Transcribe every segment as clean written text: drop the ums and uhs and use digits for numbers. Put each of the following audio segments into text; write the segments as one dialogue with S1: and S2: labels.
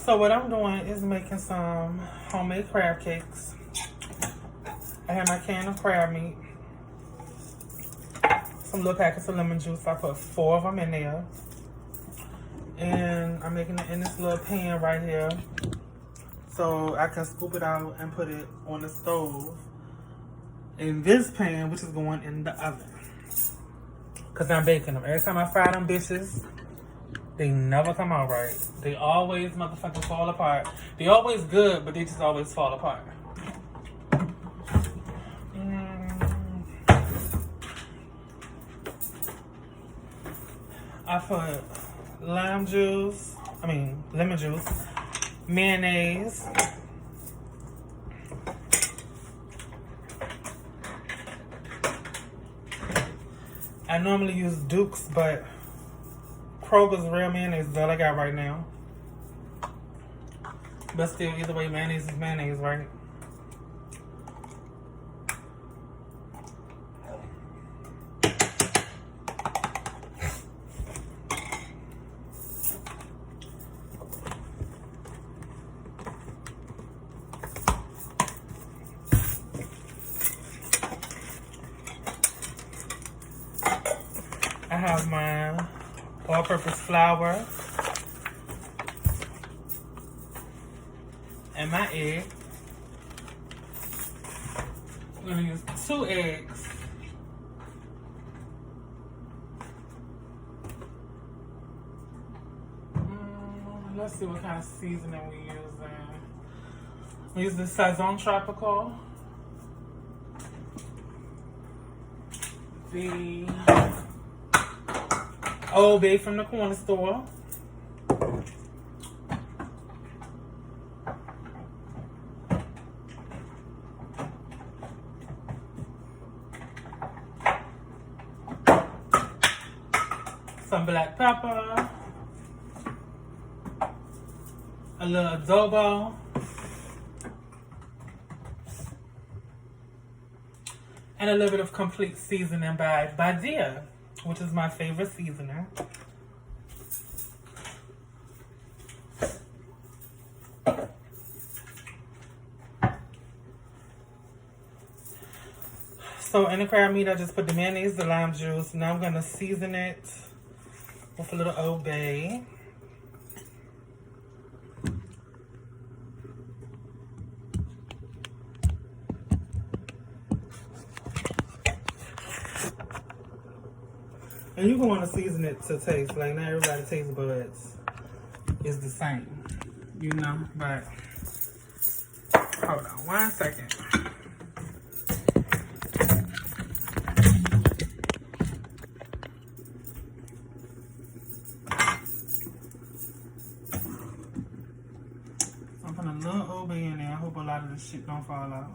S1: So what I'm doing is making some homemade crab cakes. I have my can of crab meat, some little packets of lemon juice. I put 4 of them in there. And I'm making it in this little pan right here, so I can scoop it out and put it on the stove in this pan, which is going in the oven. Because I'm baking them. Every time I fry them bitches, they never come out right. They always motherfucking fall apart. They always good, but they just always fall apart. I put lemon juice, mayonnaise, I normally use Duke's, but Kroger's real mayonnaise is all I got right now. But still, either way, mayonnaise is mayonnaise, right? I have my all-purpose flour and my egg. I'm gonna use 2 eggs. Let's see what kind of seasoning we use. We use the Sazon Tropical. The Old Bay from the corner store. Some black pepper. A little adobo. And a little bit of complete seasoning by Badia, which is my favorite seasoner. So in the crab meat, I just put the mayonnaise, the lime juice. Now I'm going to season it with a little Old Bay. And you're going to season it to taste. Like, not everybody's taste buds is the same, you know? But, hold on 1 second. I'm putting a little Old Bay in there. I hope a lot of this shit don't fall out.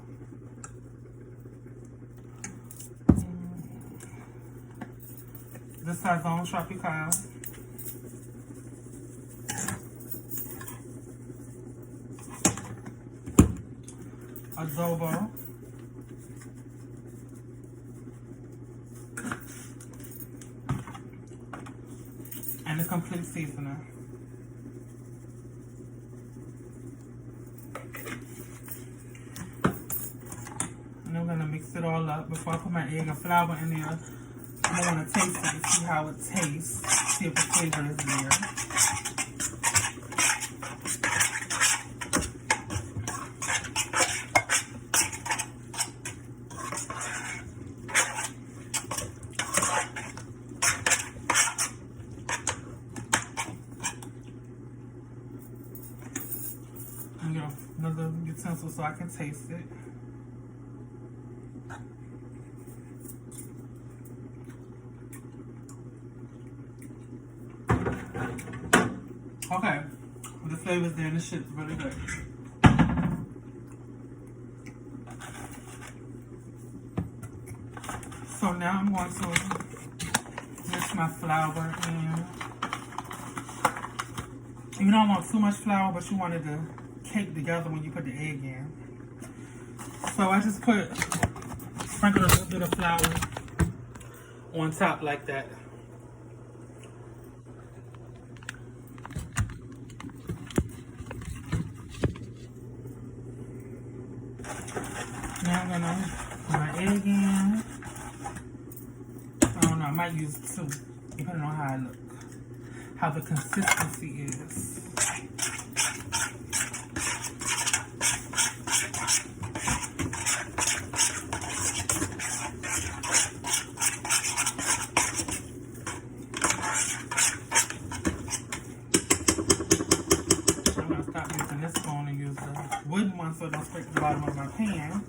S1: This Sazon Tropical. Adobo. And a complete seasoner. And I'm gonna mix it all up before I put my egg and flour in there. I want to taste it to see how it tastes, see if the flavor is there. I'm going to get another utensil so I can taste it. Okay, well, the flavor's there and the shit's really good. So now I'm going to mix my flour in. You don't want too much flour, but you wanted to cake together when you put the egg in. So I just sprinkle a little bit of flour on top like that. Now I'm gonna put my egg in. I don't know, I might use 2, depending on how I look, how the consistency is. I'm gonna stop using this spoon and use the wooden one so it don't scrape the bottom of my pan.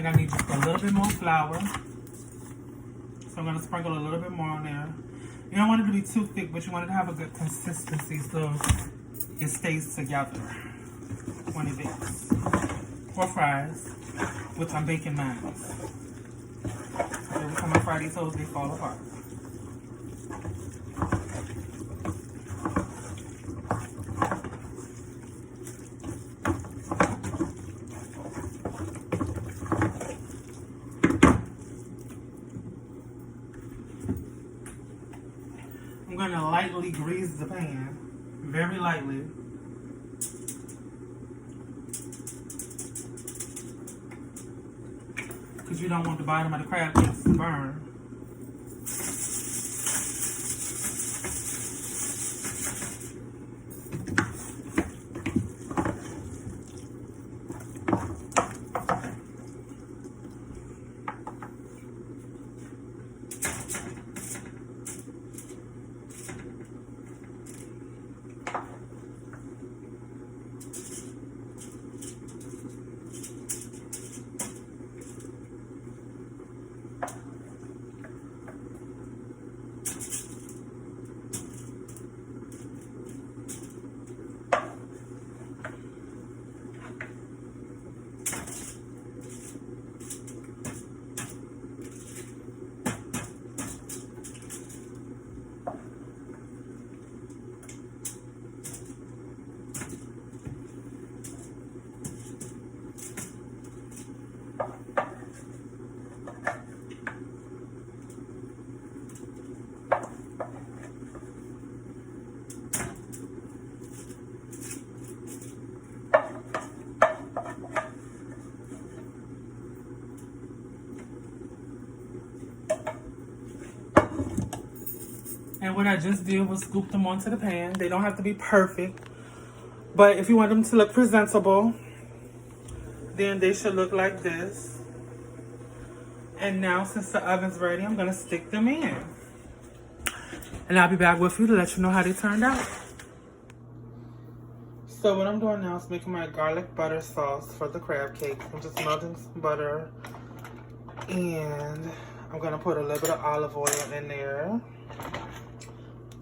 S1: I need just a little bit more flour. So I'm going to sprinkle a little bit more on there. You don't want it to be too thick, but you want it to have a good consistency so it stays together when it bakes. Or fries, which I'm baking mine. Every time I fry these hoes, they fall apart. I'm going to lightly grease the pan, very lightly. Because you don't want the bottom of the crab cakes to burn. And what I just did was scoop them onto the pan. They don't have to be perfect, but if you want them to look presentable, then they should look like this. And now, since the oven's ready, I'm gonna stick them in. And I'll be back with you to let you know how they turned out. So what I'm doing now is making my garlic butter sauce for the crab cakes. I'm just melting some butter, and I'm gonna put a little bit of olive oil in there.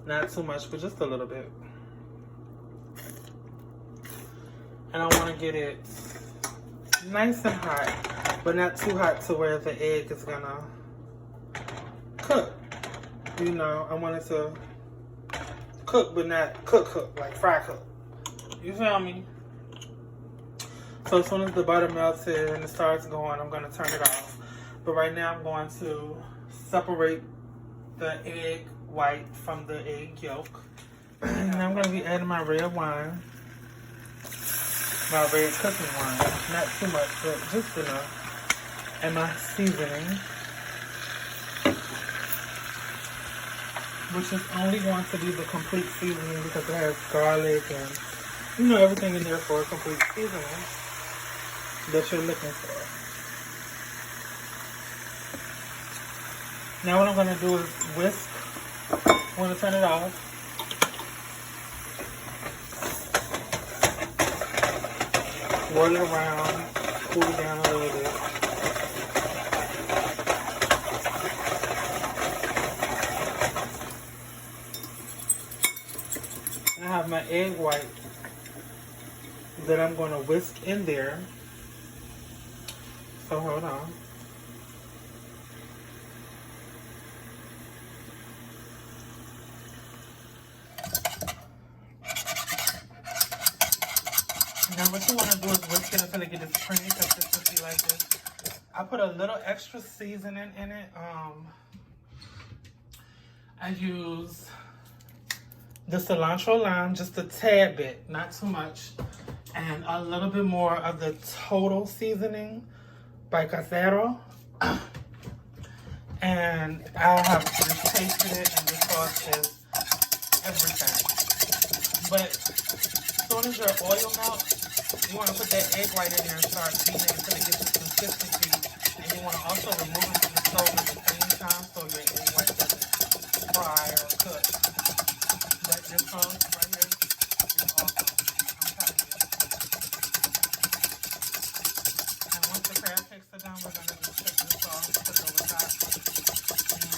S1: Not too much, but just a little bit. And I want to get it nice and hot, but not too hot to where the egg is gonna cook. You know, I want it to cook, but not cook, like fry cook. You feel me? So as soon as the butter melted and it starts going, I'm gonna turn it off. But right now I'm going to separate the egg white from the egg yolk. And I'm going to be adding my red wine. My red cooking wine. Not too much, but just enough. And my seasoning, which is only going to be the complete seasoning because it has garlic and, you know, everything in there for a complete seasoning that you're looking for. Now what I'm going to do is whisk. I'm going to turn it off. Whirl it around, cool it down a little bit. And I have my egg white that I'm going to whisk in there. So hold on. Now what you want to do is whisk it until it gets this creamy consistency like this. I put a little extra seasoning in it. I use the cilantro lime, just a tad bit, not too much. And a little bit more of the total seasoning by Casero. And I have just tasted it, and this sauce is everything. But as soon as your oil melts, you want to put that egg right in there and start beating it until it gets its consistency. And you want to also remove it from the stove at the same time so your egg white doesn't fry or cook. But this sauce right here is awesome. I'm telling you. And once the crab cakes are done, we're going to just take this sauce, put it over top, and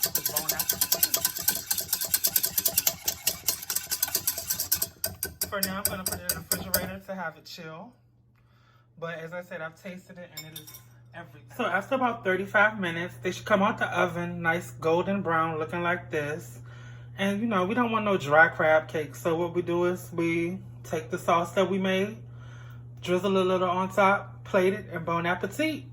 S1: put bone apple. For now, I'm going to put it in the refrigerator to have it chill. But as I said, I've tasted it and it is everything. So after about 35 minutes, they should come out the oven, nice golden brown, looking like this. And you know, we don't want no dry crab cake. So what we do is we take the sauce that we made, drizzle a little on top, plate it, and bon appetit.